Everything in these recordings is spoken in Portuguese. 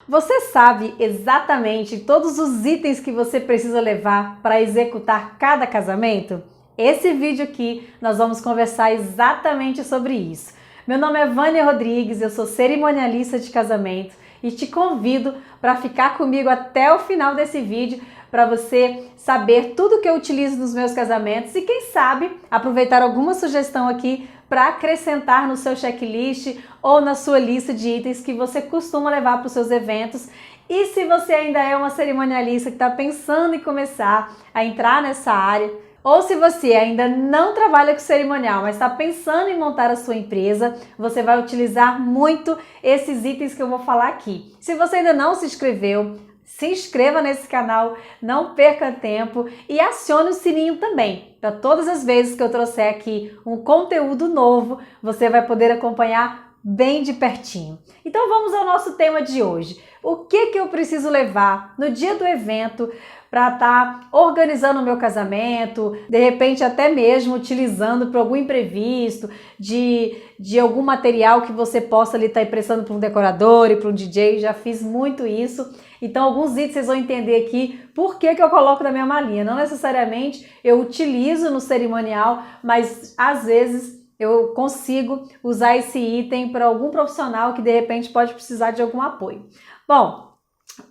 Você sabe exatamente todos os itens que você precisa levar para executar cada casamento? Esse vídeo aqui nós vamos conversar exatamente sobre isso. Meu nome é Vânia Rodrigues, eu sou cerimonialista de casamento e te convido para ficar comigo até o final desse vídeo para você saber tudo que eu utilizo nos meus casamentos e quem sabe aproveitar alguma sugestão aqui para acrescentar no seu checklist ou na sua lista de itens que você costuma levar para os seus eventos. E se você ainda é uma cerimonialista que está pensando em começar a entrar nessa área, ou se você ainda não trabalha com cerimonial, mas está pensando em montar a sua empresa, você vai utilizar muito esses itens que eu vou falar aqui. Se você ainda não se inscreveu, se inscreva nesse canal, não perca tempo e acione o sininho também. Para todas as vezes que eu trouxer aqui um conteúdo novo, você vai poder acompanhar bem de pertinho. Então vamos ao nosso tema de hoje. O que eu preciso levar no dia do evento para estar organizando o meu casamento, de repente até mesmo utilizando para algum imprevisto, de algum material que você possa ali estar emprestando para um decorador e para um DJ, já fiz muito isso. Então alguns itens vocês vão entender aqui por que eu coloco na minha malinha. Não necessariamente eu utilizo no cerimonial, mas às vezes eu consigo usar esse item para algum profissional que de repente pode precisar de algum apoio. Bom,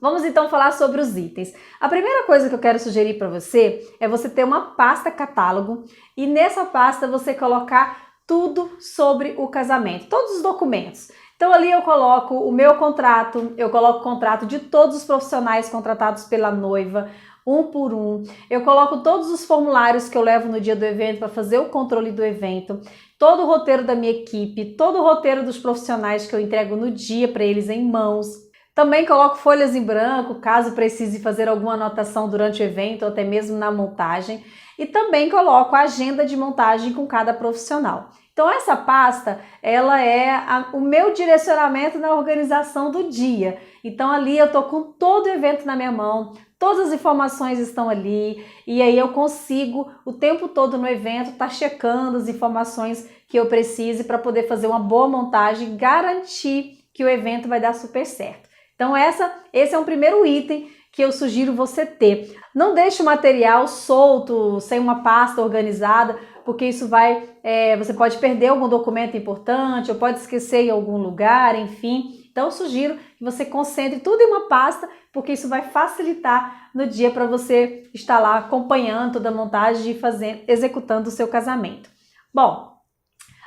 vamos então falar sobre os itens. A primeira coisa que eu quero sugerir para você é você ter uma pasta catálogo e nessa pasta você colocar tudo sobre o casamento, todos os documentos. Então ali eu coloco o meu contrato, eu coloco o contrato de todos os profissionais contratados pela noiva, um por um. Eu coloco todos os formulários que eu levo no dia do evento para fazer o controle do evento, todo o roteiro da minha equipe, todo o roteiro dos profissionais que eu entrego no dia para eles em mãos. Também coloco folhas em branco, caso precise fazer alguma anotação durante o evento ou até mesmo na montagem. E também coloco a agenda de montagem com cada profissional. Então essa pasta, ela é o meu direcionamento na organização do dia. Então ali eu tô com todo o evento na minha mão, todas as informações estão ali e aí eu consigo o tempo todo no evento estar checando as informações que eu precise para poder fazer uma boa montagem e garantir que o evento vai dar super certo. Então esse é um primeiro item que eu sugiro você ter. Não deixe o material solto, sem uma pasta organizada, porque isso você pode perder algum documento importante, ou pode esquecer em algum lugar, enfim. Então eu sugiro que você concentre tudo em uma pasta, porque isso vai facilitar no dia para você estar lá acompanhando toda a montagem e executando o seu casamento. Bom,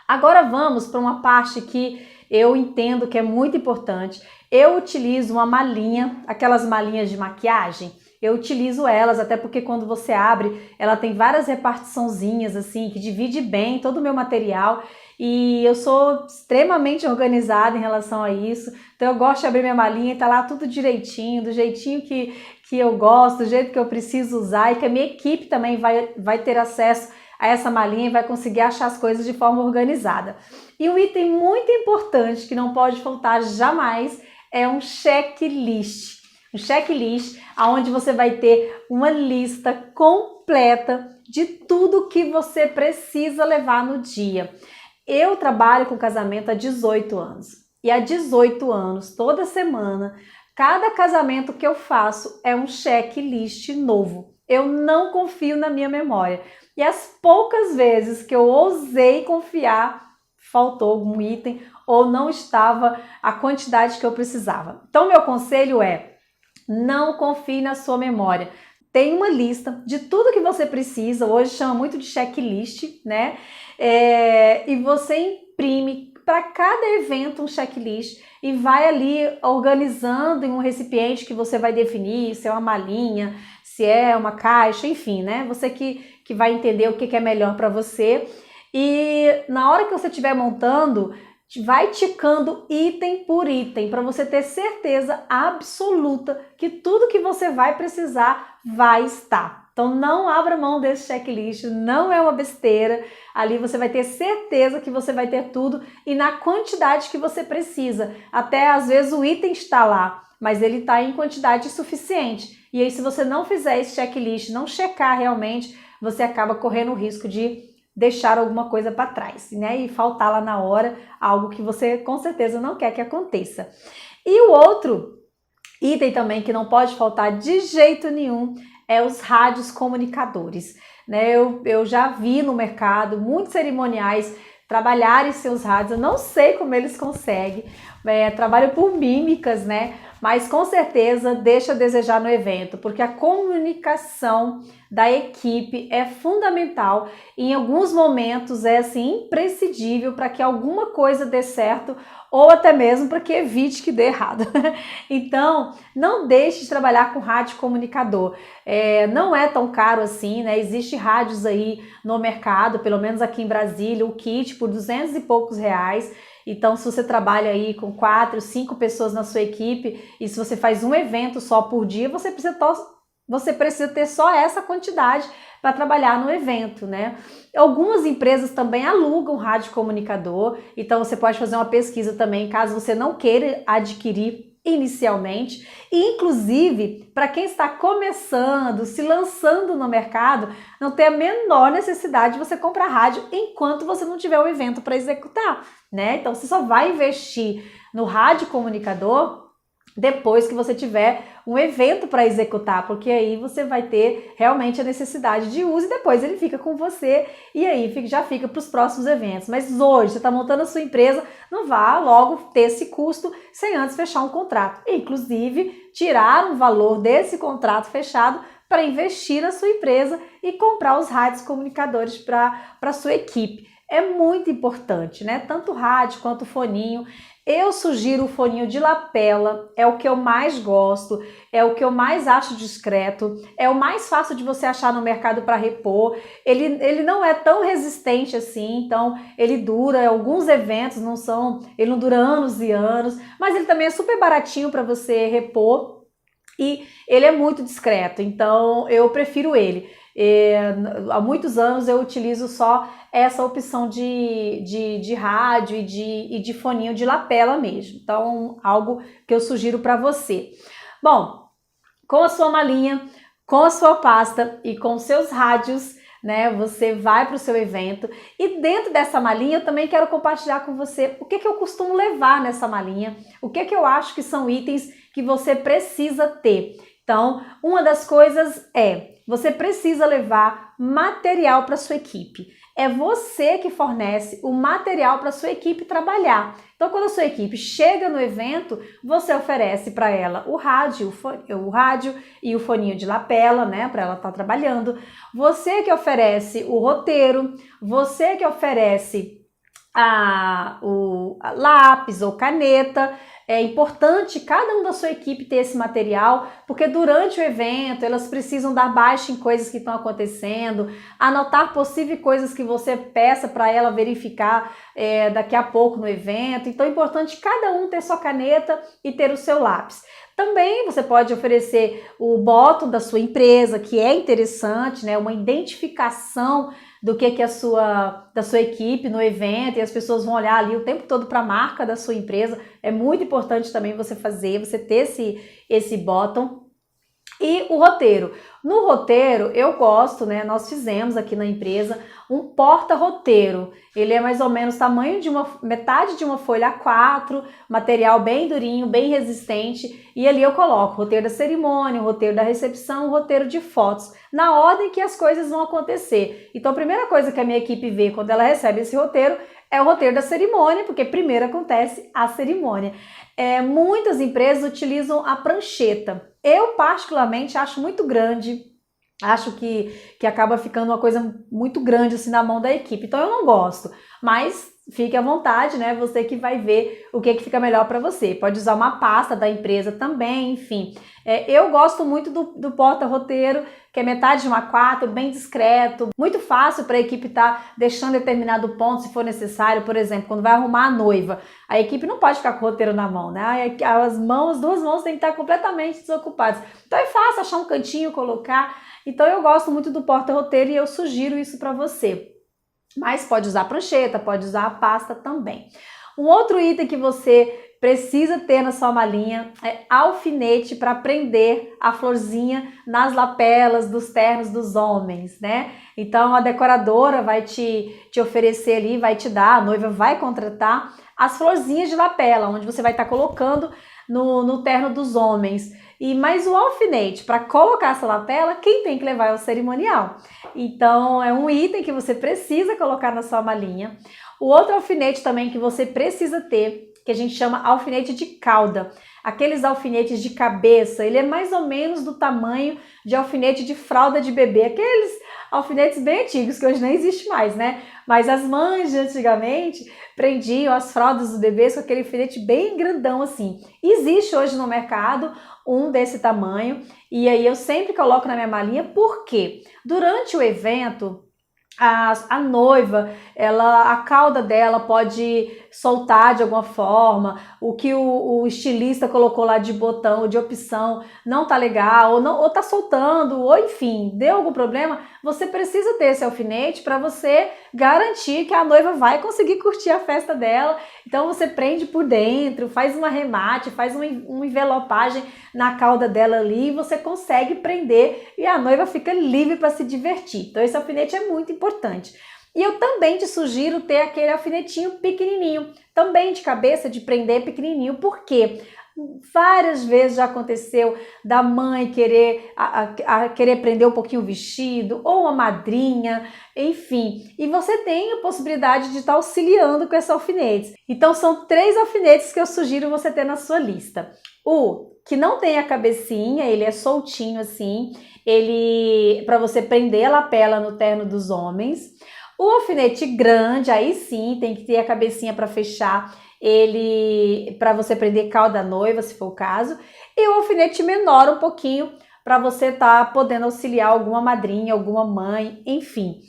agora vamos para uma parte que eu entendo que é muito importante. Eu utilizo uma malinha, aquelas malinhas de maquiagem. Eu utilizo elas, até porque quando você abre, ela tem várias repartiçãozinhas assim, que divide bem todo o meu material. E eu sou extremamente organizada em relação a isso. Então eu gosto de abrir minha malinha e tá lá tudo direitinho, do jeitinho que eu gosto, do jeito que eu preciso usar e que a minha equipe também vai ter acesso a essa malinha e vai conseguir achar as coisas de forma organizada. E um item muito importante que não pode faltar jamais é um checklist. Um checklist onde você vai ter uma lista completa de tudo que você precisa levar no dia. Eu trabalho com casamento há 18 anos. E há 18 anos, toda semana, cada casamento que eu faço é um checklist novo. Eu não confio na minha memória. E as poucas vezes que eu ousei confiar, faltou algum item ou não estava a quantidade que eu precisava. Então, meu conselho é: não confie na sua memória. Tem uma lista de tudo que você precisa, hoje chama muito de checklist, né? E você imprime para cada evento um checklist e vai ali organizando em um recipiente que você vai definir, se é uma malinha, se é uma caixa, enfim, né? Você que vai entender o que é melhor para você. E na hora que você estiver montando, vai ticando item por item para você ter certeza absoluta que tudo que você vai precisar vai estar. Então não abra mão desse checklist, não é uma besteira. Ali você vai ter certeza que você vai ter tudo e na quantidade que você precisa. Até às vezes o item está lá, mas ele está em quantidade suficiente. E aí se você não fizer esse checklist, não checar realmente, você acaba correndo o risco de deixar alguma coisa para trás, né? E faltar lá na hora algo que você com certeza não quer que aconteça. E o outro Item também que não pode faltar de jeito nenhum é os rádios comunicadores, né? Eu já vi no mercado muitos cerimoniais trabalharem seus rádios, eu não sei como eles conseguem, trabalho por mímicas, né? Mas com certeza deixa a desejar no evento, porque a comunicação da equipe é fundamental e em alguns momentos é assim imprescindível para que alguma coisa dê certo ou até mesmo para que evite que dê errado. Então, não deixe de trabalhar com rádio comunicador. Não é tão caro assim, né? Existe rádios aí no mercado, pelo menos aqui em Brasília, o kit por 200 e poucos reais. Então, se você trabalha aí com 4, 5 pessoas na sua equipe e se você faz um evento só por dia, você precisa ter só essa quantidade para trabalhar no evento, né? Algumas empresas também alugam rádio comunicador, então você pode fazer uma pesquisa também, caso você não queira adquirir inicialmente. E inclusive, para quem está começando, se lançando no mercado, não tem a menor necessidade de você comprar rádio enquanto você não tiver o evento para executar, né? Então você só vai investir no rádio comunicador depois que você tiver um evento para executar, porque aí você vai ter realmente a necessidade de uso e depois ele fica com você e aí já fica para os próximos eventos. Mas hoje você está montando a sua empresa, não vá logo ter esse custo sem antes fechar um contrato. Inclusive, tirar um valor desse contrato fechado para investir na sua empresa e comprar os rádios comunicadores para a sua equipe. É muito importante, né? Tanto o rádio quanto o foninho. Eu sugiro o foninho de lapela, é o que eu mais gosto, é o que eu mais acho discreto, é o mais fácil de você achar no mercado para repor. Ele não é tão resistente assim, então ele dura alguns eventos, ele não dura anos e anos, mas ele também é super baratinho para você repor e ele é muito discreto, então eu prefiro ele. Há muitos anos eu utilizo só essa opção de rádio e de foninho de lapela mesmo. Então, algo que eu sugiro para você. Bom, com a sua malinha, com a sua pasta e com seus rádios, né, você vai para o seu evento e dentro dessa malinha eu também quero compartilhar com você o que eu costumo levar nessa malinha, o que eu acho que são itens que você precisa ter. Então, uma das coisas você precisa levar material para sua equipe. É você que fornece o material para sua equipe trabalhar. Então, quando a sua equipe chega no evento, você oferece para ela o rádio e o foninho de lapela, né, para ela estar trabalhando. Você que oferece o roteiro, você que oferece o lápis ou caneta. É importante cada um da sua equipe ter esse material, porque durante o evento elas precisam dar baixa em coisas que estão acontecendo, anotar possíveis coisas que você peça para ela verificar daqui a pouco no evento. Então é importante cada um ter sua caneta e ter o seu lápis. Também você pode oferecer o bottom da sua empresa, que é interessante, né? Uma identificação do que da sua equipe no evento, e as pessoas vão olhar ali o tempo todo para a marca da sua empresa. É muito importante também você ter esse bottom. E o roteiro. No roteiro, eu gosto, né? Nós fizemos aqui na empresa um porta-roteiro. Ele é mais ou menos tamanho de metade de uma folha A4, material bem durinho, bem resistente. E ali eu coloco o roteiro da cerimônia, o roteiro da recepção, o roteiro de fotos, na ordem que as coisas vão acontecer. Então, a primeira coisa que a minha equipe vê quando ela recebe esse roteiro é o roteiro da cerimônia, porque primeiro acontece a cerimônia. Muitas empresas utilizam a prancheta. Eu, particularmente, acho muito grande, acho que acaba ficando uma coisa muito grande assim na mão da equipe, então eu não gosto, mas fique à vontade, né? Você que vai ver o que fica melhor para você. Pode usar uma pasta da empresa também, enfim. Eu gosto muito do porta-roteiro, que é metade de uma A4, bem discreto, muito fácil para a equipe estar deixando determinado ponto se for necessário. Por exemplo, quando vai arrumar a noiva, a equipe não pode ficar com o roteiro na mão, né? As duas mãos têm que estar completamente desocupadas. Então é fácil achar um cantinho, colocar. Então eu gosto muito do porta-roteiro e eu sugiro isso para você. Mas pode usar a prancheta, pode usar a pasta também. Um outro item que você precisa ter na sua malinha é alfinete para prender a florzinha nas lapelas dos ternos dos homens, né? Então a decoradora vai te oferecer ali, vai te dar, a noiva vai contratar as florzinhas de lapela, onde você vai estar colocando no terno dos homens. Mas o alfinete, para colocar essa lapela, quem tem que levar é o cerimonial. Então, é um item que você precisa colocar na sua malinha. O outro alfinete também que você precisa ter, que a gente chama alfinete de cauda. Aqueles alfinetes de cabeça, ele é mais ou menos do tamanho de alfinete de fralda de bebê. Aqueles alfinetes bem antigos, que hoje nem existe mais, né? Mas as mães de antigamente prendiam as fraldas dos bebês com aquele alfinete bem grandão assim. Existe hoje no mercado um desse tamanho, e aí eu sempre coloco na minha malinha, porque durante o evento, a noiva, a cauda dela pode soltar de alguma forma, o que o estilista colocou lá de botão, de opção, não tá legal, ou tá soltando, ou enfim, deu algum problema, você precisa ter esse alfinete para você garantir que a noiva vai conseguir curtir a festa dela. Então você prende por dentro, faz um arremate, faz uma envelopagem na cauda dela ali, e você consegue prender e a noiva fica livre para se divertir. Então esse alfinete é muito importante. E eu também te sugiro ter aquele alfinetinho pequenininho, também de cabeça, de prender pequenininho. Por quê? Várias vezes já aconteceu da mãe querer prender um pouquinho o vestido, ou uma madrinha, enfim. E você tem a possibilidade de estar auxiliando com esses alfinetes. Então são 3 alfinetes que eu sugiro você ter na sua lista. O que não tem a cabecinha, ele é soltinho assim, ele para você prender a lapela no terno dos homens. O alfinete grande, aí sim, tem que ter a cabecinha para fechar ele, para você prender cauda noiva, se for o caso. E o alfinete menor um pouquinho, para você estar podendo auxiliar alguma madrinha, alguma mãe, enfim.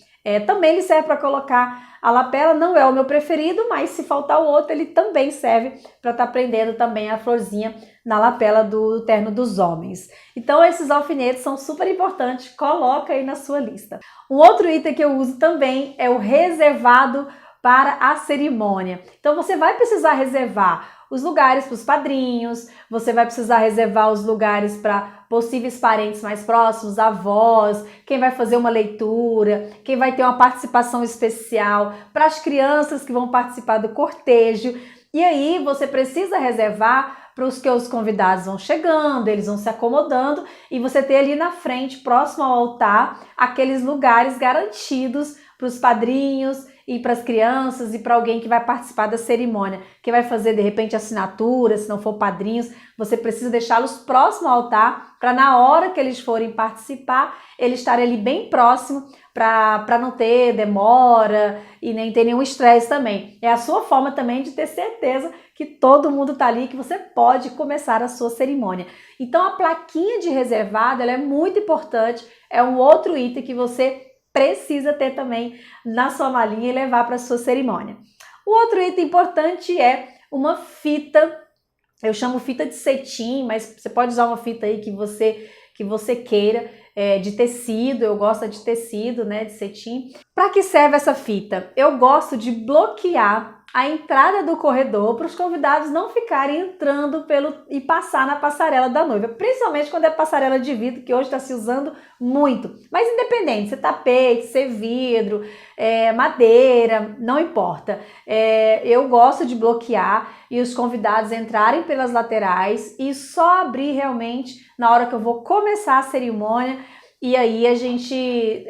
Também ele serve para colocar a lapela, não é o meu preferido, mas se faltar o outro, ele também serve para estar prendendo também a florzinha na lapela do terno dos homens. Então esses alfinetes são super importantes, coloca aí na sua lista. Um outro item que eu uso também é o reservado para a cerimônia. Então você vai precisar reservar os lugares para os padrinhos, você vai precisar reservar os lugares para possíveis parentes mais próximos, avós, quem vai fazer uma leitura, quem vai ter uma participação especial, para as crianças que vão participar do cortejo. E aí você precisa reservar para os que os convidados vão chegando, eles vão se acomodando, e você ter ali na frente, próximo ao altar, aqueles lugares garantidos para os padrinhos e para as crianças e para alguém que vai participar da cerimônia, que vai fazer de repente assinatura, se não for padrinhos, você precisa deixá-los próximo ao altar para na hora que eles forem participar, eles estarem ali bem próximo para não ter demora e nem ter nenhum estresse também. É a sua forma também de ter certeza que todo mundo está ali, que você pode começar a sua cerimônia. Então a plaquinha de reservado, ela é muito importante, é um outro item que você precisa ter também na sua malinha e levar para a sua cerimônia. O outro item importante é uma fita, eu chamo fita de cetim, mas você pode usar uma fita aí que você queira, de tecido, eu gosto de tecido, né, de cetim. Para que serve essa fita? Eu gosto de bloquear a entrada do corredor para os convidados não ficarem entrando e passar na passarela da noiva, principalmente quando é passarela de vidro, que hoje está se usando muito. Mas independente, se tapete, se vidro, madeira, não importa. Eu gosto de bloquear e os convidados entrarem pelas laterais e só abrir realmente na hora que eu vou começar a cerimônia. E aí a gente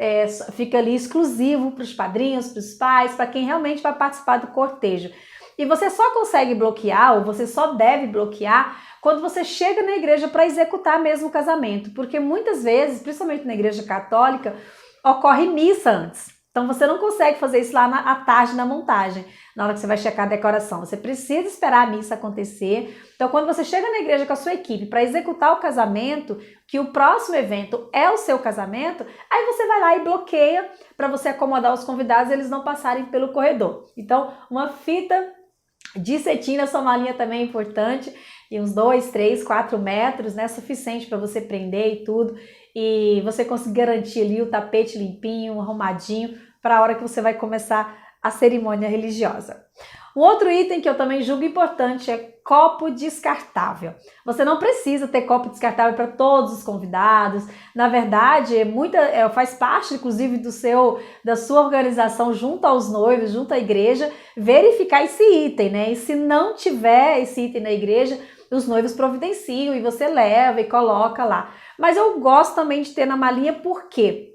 fica ali exclusivo para os padrinhos, para os pais, para quem realmente vai participar do cortejo. E você só consegue bloquear, ou você só deve bloquear, quando você chega na igreja para executar mesmo o casamento. Porque muitas vezes, principalmente na igreja católica, ocorre missa antes. Então você não consegue fazer isso lá à tarde na montagem, na hora que você vai checar a decoração. Você precisa esperar a missa acontecer. Então quando você chega na igreja com a sua equipe para executar o casamento, que o próximo evento é o seu casamento, aí você vai lá e bloqueia para você acomodar os convidados e eles não passarem pelo corredor. Então uma fita de cetim na sua malinha também é importante, e uns 2, 3, 4 metros, né, suficiente para você prender e tudo, e você conseguir garantir ali o tapete limpinho, arrumadinho, para a hora que você vai começar a cerimônia religiosa. Um outro item que eu também julgo importante é copo descartável. Você não precisa ter copo descartável para todos os convidados. Na verdade, faz parte, inclusive, da sua organização junto aos noivos, junto à igreja, verificar esse item, né? E se não tiver esse item na igreja, os noivos providenciam e você leva e coloca lá. Mas eu gosto também de ter na malinha porque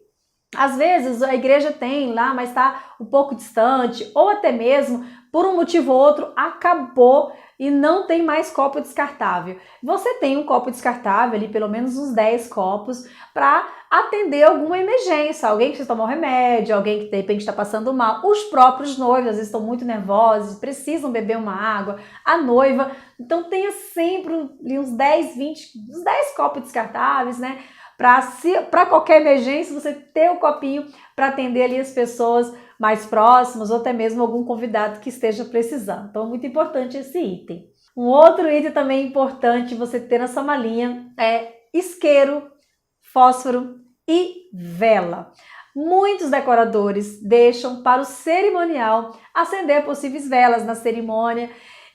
às vezes a igreja tem lá, mas está um pouco distante, ou até mesmo por um motivo ou outro acabou e não tem mais copo descartável. Você tem um copo descartável ali, pelo menos uns 10 copos, para atender alguma emergência, alguém que precisa tomar um remédio, alguém que de repente está passando mal, os próprios noivos às vezes estão muito nervosos, precisam beber uma água, a noiva, então tenha sempre uns 10, 20, uns 10 copos descartáveis, né? Para qualquer emergência, você ter o copinho para atender ali as pessoas mais próximas ou até mesmo algum convidado que esteja precisando. Então é muito importante esse item. Um outro item também importante você ter na sua malinha é isqueiro, fósforo e vela. Muitos decoradores deixam para o cerimonial acender possíveis velas na cerimônia.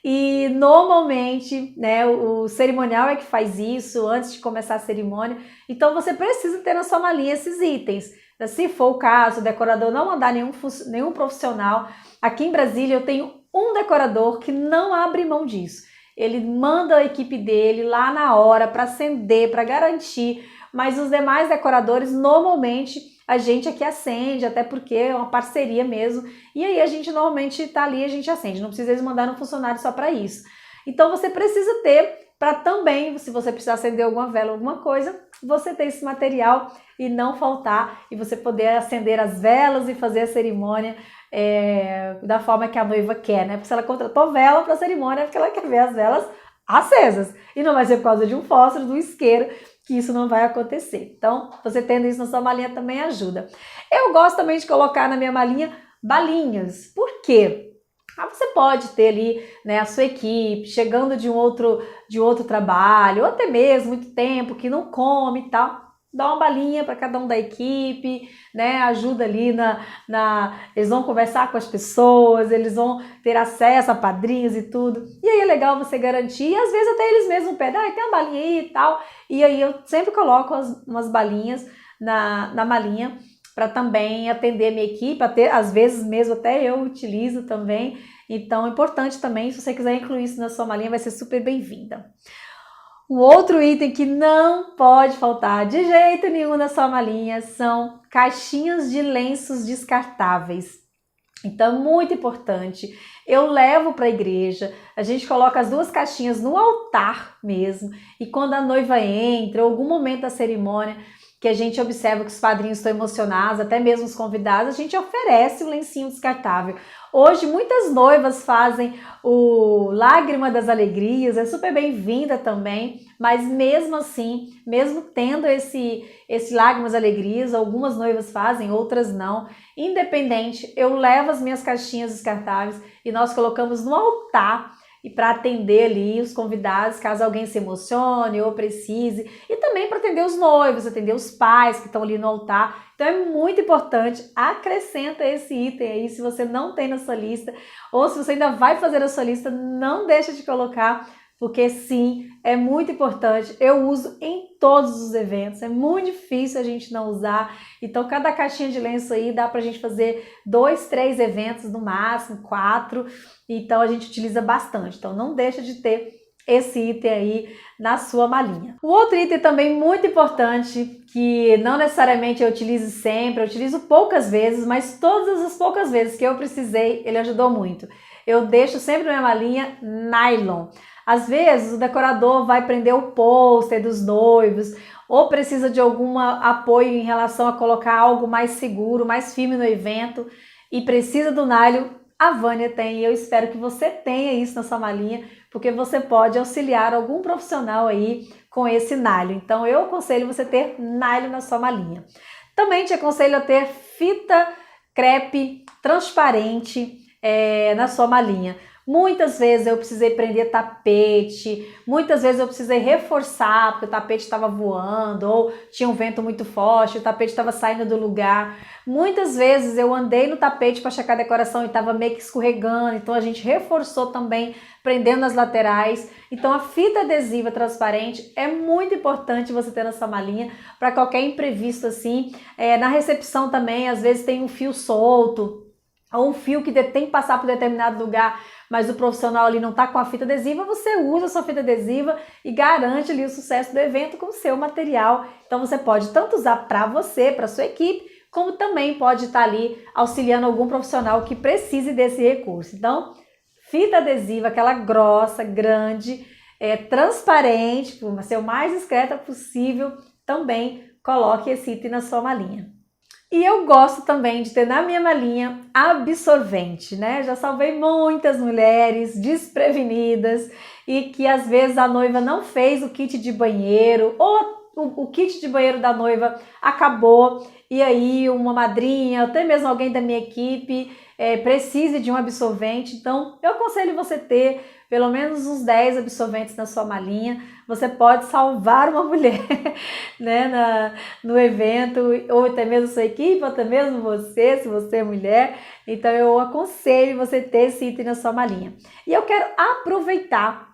E normalmente, né, o cerimonial é que faz isso antes de começar a cerimônia. Então você precisa ter na sua malinha esses itens. Se for o caso, o decorador não mandar nenhum profissional. Aqui em Brasília eu tenho um decorador que não abre mão disso. Ele manda a equipe dele lá na hora para acender, para garantir. Mas os demais decoradores, normalmente, a gente aqui acende, até porque é uma parceria mesmo. E aí a gente normalmente tá ali, a gente acende. Não precisa eles mandarem um funcionário só para isso. Então você precisa ter para também, se você precisar acender alguma vela, alguma coisa, você ter esse material e não faltar. E você poder acender as velas e fazer a cerimônia da forma que a noiva quer, né? Porque se ela contratou vela para a cerimônia, é porque ela quer ver as velas acesas. E não vai ser por causa de um fósforo, do isqueiro, que isso não vai acontecer. Então, você tendo isso na sua malinha também ajuda. Eu gosto também de colocar na minha malinha balinhas. Por quê? Você pode ter ali, né, a sua equipe chegando de um outro trabalho, ou até mesmo muito tempo que não come e tal. Dá uma balinha para cada um da equipe, né? Ajuda ali eles vão conversar com as pessoas, eles vão ter acesso a padrinhos e tudo. E aí é legal você garantir, e às vezes até eles mesmos pedem, tem uma balinha aí e tal. E aí eu sempre coloco umas balinhas na malinha para também atender a minha equipe, às vezes mesmo até eu utilizo também. Então é importante também, se você quiser incluir isso na sua malinha, vai ser super bem-vinda. Um outro item que não pode faltar de jeito nenhum na sua malinha são caixinhas de lenços descartáveis. Então, muito importante. Eu levo para a igreja, a gente coloca as 2 caixinhas no altar mesmo, e quando a noiva entra, ou algum momento da cerimônia, que a gente observa que os padrinhos estão emocionados, até mesmo os convidados, a gente oferece o lencinho descartável. Hoje, muitas noivas fazem o Lágrima das Alegrias, é super bem-vinda também, mas mesmo assim, mesmo tendo esse Lágrimas das Alegrias, algumas noivas fazem, outras não. Independente, eu levo as minhas caixinhas descartáveis e nós colocamos no altar e para atender ali os convidados, caso alguém se emocione ou precise, e também para atender os noivos, atender os pais que estão ali no altar. Então é muito importante, acrescenta esse item aí, se você não tem na sua lista, ou se você ainda vai fazer a sua lista, não deixa de colocar, porque sim, é muito importante. Eu uso em todos os eventos, é muito difícil a gente não usar. Então cada caixinha de lenço aí dá pra gente fazer 2, 3 eventos no máximo, 4. Então a gente utiliza bastante. Então não deixa de ter esse item aí na sua malinha. O outro item também muito importante, que não necessariamente eu utilizo sempre, eu utilizo poucas vezes, mas todas as poucas vezes que eu precisei, ele ajudou muito. Eu deixo sempre na minha malinha nylon. Às vezes o decorador vai prender o pôster dos noivos ou precisa de algum apoio em relação a colocar algo mais seguro, mais firme no evento e precisa do nylon. A Vânia tem e eu espero que você tenha isso na sua malinha, porque você pode auxiliar algum profissional aí com esse nylon. Então eu aconselho você ter nylon na sua malinha. Também te aconselho a ter fita crepe transparente na sua malinha. Muitas vezes eu precisei prender tapete, muitas vezes eu precisei reforçar porque o tapete estava voando ou tinha um vento muito forte, o tapete estava saindo do lugar. Muitas vezes eu andei no tapete para checar a decoração e estava meio que escorregando, então a gente reforçou também prendendo nas laterais. Então a fita adesiva transparente é muito importante você ter na sua malinha para qualquer imprevisto assim. Na recepção também, às vezes tem um fio solto. ou um fio que tem que passar por determinado lugar, mas o profissional ali não está com a fita adesiva, você usa a sua fita adesiva e garante ali o sucesso do evento com o seu material. Então você pode tanto usar para você, para sua equipe, como também pode estar ali auxiliando algum profissional que precise desse recurso. Então, fita adesiva, aquela grossa, grande, transparente, para ser o mais discreta possível, também coloque esse item na sua malinha. E eu gosto também de ter na minha malinha absorvente, né? Já salvei muitas mulheres desprevenidas e que às vezes a noiva não fez o kit de banheiro ou o kit de banheiro da noiva acabou e aí uma madrinha, até mesmo alguém da minha equipe precise de um absorvente. Então eu aconselho você ter pelo menos uns 10 absorventes na sua malinha. Você pode salvar uma mulher, né, no evento, ou até mesmo sua equipe, ou até mesmo você, se você é mulher. Então eu aconselho você ter esse item na sua malinha. E eu quero aproveitar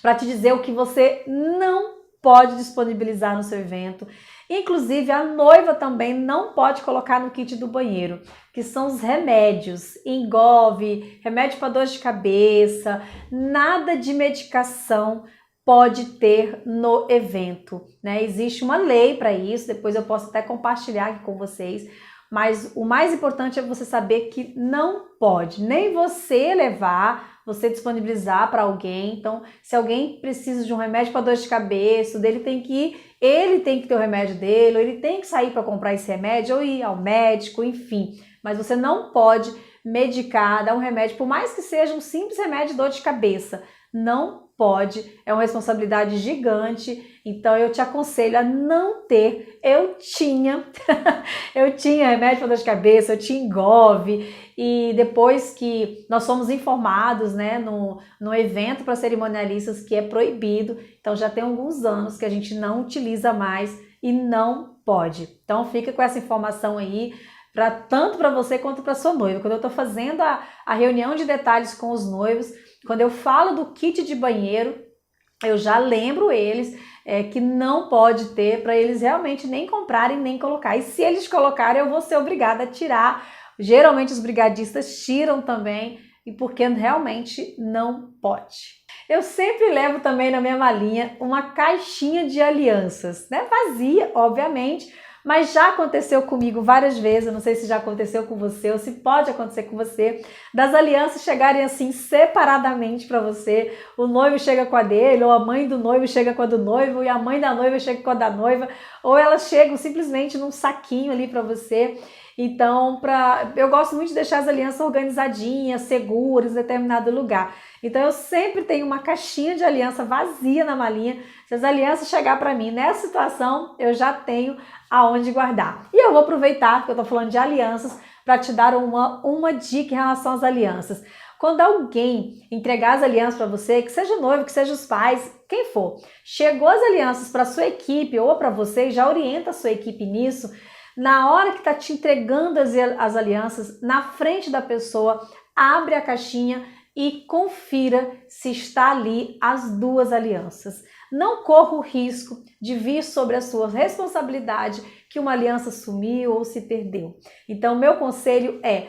para te dizer o que você não pode disponibilizar no seu evento. Inclusive, a noiva também não pode colocar no kit do banheiro, que são os remédios, Engove, remédio para dor de cabeça, nada de medicação pode ter no evento, né? Existe uma lei para isso, depois eu posso até compartilhar aqui com vocês, mas o mais importante é você saber que não pode, nem você levar, você disponibilizar para alguém. Então, se alguém precisa de um remédio para dor de cabeça, ele tem que ter o remédio dele, ou ele tem que sair para comprar esse remédio, ou ir ao médico, enfim. Mas você não pode medicar, dar um remédio, por mais que seja um simples remédio de dor de cabeça. Não pode, é uma responsabilidade gigante, então eu te aconselho a não ter. Eu tinha remédio para dor de cabeça, eu tinha Engove, e depois que nós fomos informados, né, no evento para cerimonialistas que é proibido, então já tem alguns anos que a gente não utiliza mais e não pode. Então fica com essa informação aí, tanto para você quanto para sua noiva. Quando eu estou fazendo a reunião de detalhes com os noivos, quando eu falo do kit de banheiro, eu já lembro eles que não pode ter, para eles realmente nem comprarem nem colocar. E se eles colocarem, eu vou ser obrigada a tirar. Geralmente os brigadistas tiram também, e porque realmente não pode. Eu sempre levo também na minha malinha uma caixinha de alianças, né? Vazia, obviamente, mas já aconteceu comigo várias vezes, eu não sei se já aconteceu com você ou se pode acontecer com você, das alianças chegarem assim separadamente para você. O noivo chega com a dele, ou a mãe do noivo chega com a do noivo, e a mãe da noiva chega com a da noiva, ou elas chegam simplesmente num saquinho ali para você. Então, eu gosto muito de deixar as alianças organizadinhas, seguras, em determinado lugar. Então, eu sempre tenho uma caixinha de aliança vazia na malinha. Se as alianças chegar para mim nessa situação, eu já tenho aonde guardar. E eu vou aproveitar que eu estou falando de alianças para te dar uma dica em relação às alianças. Quando alguém entregar as alianças para você, que seja o noivo, que seja os pais, quem for, chegou as alianças para sua equipe ou para você, e já orienta a sua equipe nisso. Na hora que está te entregando as alianças, na frente da pessoa, abre a caixinha e confira se está ali as duas alianças. Não corra o risco de vir sobre a sua responsabilidade que uma aliança sumiu ou se perdeu. Então, meu conselho é,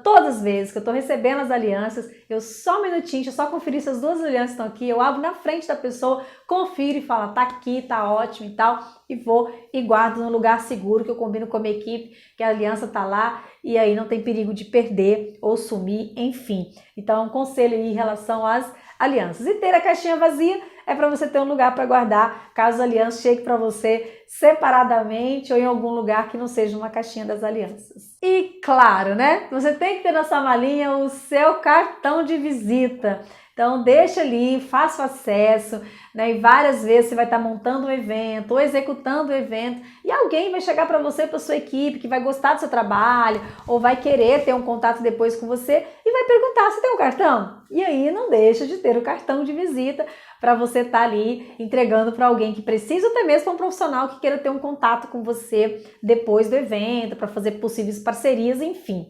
todas as vezes que eu estou recebendo as alianças, eu só um minutinho, deixa eu só conferir se as duas alianças estão aqui, eu abro na frente da pessoa, confiro e falo, tá aqui, tá ótimo e tal, e vou e guardo no lugar seguro, que eu combino com a minha equipe, que a aliança tá lá, e aí não tem perigo de perder ou sumir, enfim. Então, um conselho aí em relação às alianças. E ter a caixinha vazia é para você ter um lugar para guardar, caso a aliança chegue para você separadamente ou em algum lugar que não seja uma caixinha das alianças. E claro, né? Você tem que ter na sua malinha o seu cartão de visita. Então deixa ali, faça o acesso, né? E várias vezes você vai estar montando um evento ou executando o evento e alguém vai chegar para você, para sua equipe, que vai gostar do seu trabalho ou vai querer ter um contato depois com você e vai perguntar, você tem um cartão? E aí não deixa de ter o cartão de visita para você estar ali entregando para alguém que precisa, até mesmo para um profissional que queira ter um contato com você depois do evento, para fazer possíveis parcerias, enfim.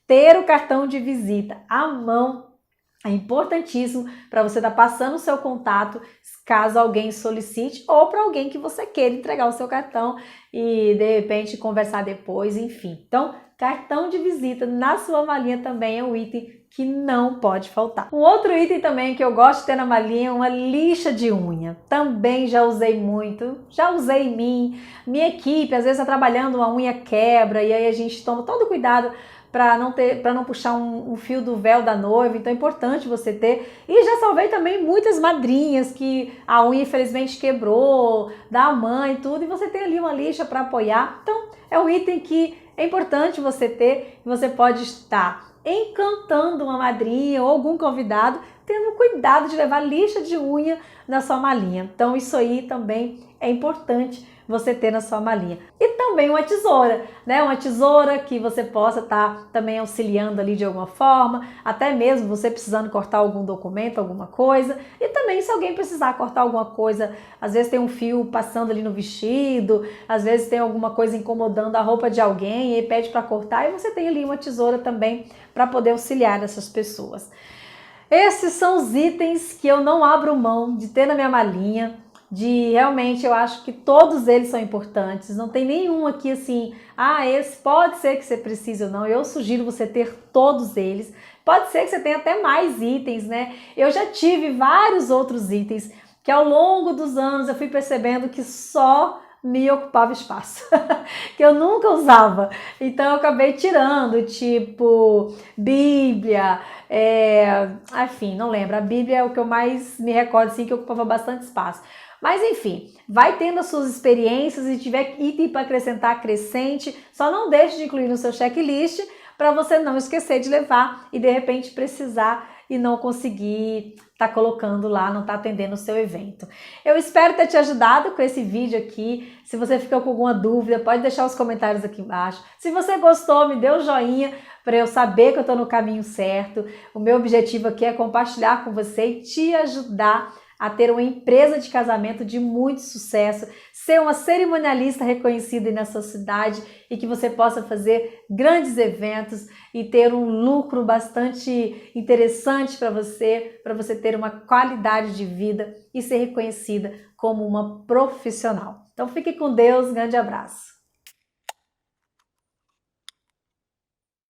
Ter o cartão de visita à mão É importantíssimo para você estar passando o seu contato caso alguém solicite ou para alguém que você queira entregar o seu cartão e de repente conversar depois, enfim. Então, cartão de visita na sua malinha também é um item que não pode faltar. Um outro item também que eu gosto de ter na malinha é uma lixa de unha. Também já usei muito, já usei em mim. Minha equipe às vezes está trabalhando, uma unha quebra e aí a gente toma todo o cuidado para não puxar um fio do véu da noiva, então é importante você ter. E já salvei também muitas madrinhas que a unha infelizmente quebrou, da mãe e tudo, e você tem ali uma lixa para apoiar. Então é um item que é importante você ter, e você pode estar encantando uma madrinha ou algum convidado, tendo cuidado de levar lixa de unha na sua malinha. Então isso aí também é importante você ter na sua malinha. E também uma tesoura, né? Uma tesoura que você possa estar também auxiliando ali de alguma forma, até mesmo você precisando cortar algum documento, alguma coisa. E também se alguém precisar cortar alguma coisa, às vezes tem um fio passando ali no vestido, às vezes tem alguma coisa incomodando a roupa de alguém e pede para cortar, e você tem ali uma tesoura também para poder auxiliar essas pessoas. Esses são os itens que eu não abro mão de ter na minha malinha. Realmente eu acho que todos eles são importantes, não tem nenhum aqui assim, esse pode ser que você precise ou não, eu sugiro você ter todos eles, pode ser que você tenha até mais itens, né? Eu já tive vários outros itens que ao longo dos anos eu fui percebendo que só me ocupava espaço, que eu nunca usava, então eu acabei tirando, tipo Bíblia, enfim, não lembro, a Bíblia é o que eu mais me recordo assim, que ocupava bastante espaço. Mas enfim, vai tendo as suas experiências e tiver item para acrescentar, acrescente, só não deixe de incluir no seu checklist para você não esquecer de levar e de repente precisar e não conseguir estar colocando lá, não estar atendendo o seu evento. Eu espero ter te ajudado com esse vídeo aqui. Se você ficou com alguma dúvida, pode deixar os comentários aqui embaixo. Se você gostou, me dê um joinha para eu saber que eu estou no caminho certo. O meu objetivo aqui é compartilhar com você e te ajudar a ter uma empresa de casamento de muito sucesso, ser uma cerimonialista reconhecida na sua cidade e que você possa fazer grandes eventos e ter um lucro bastante interessante para você ter uma qualidade de vida e ser reconhecida como uma profissional. Então fique com Deus, grande abraço.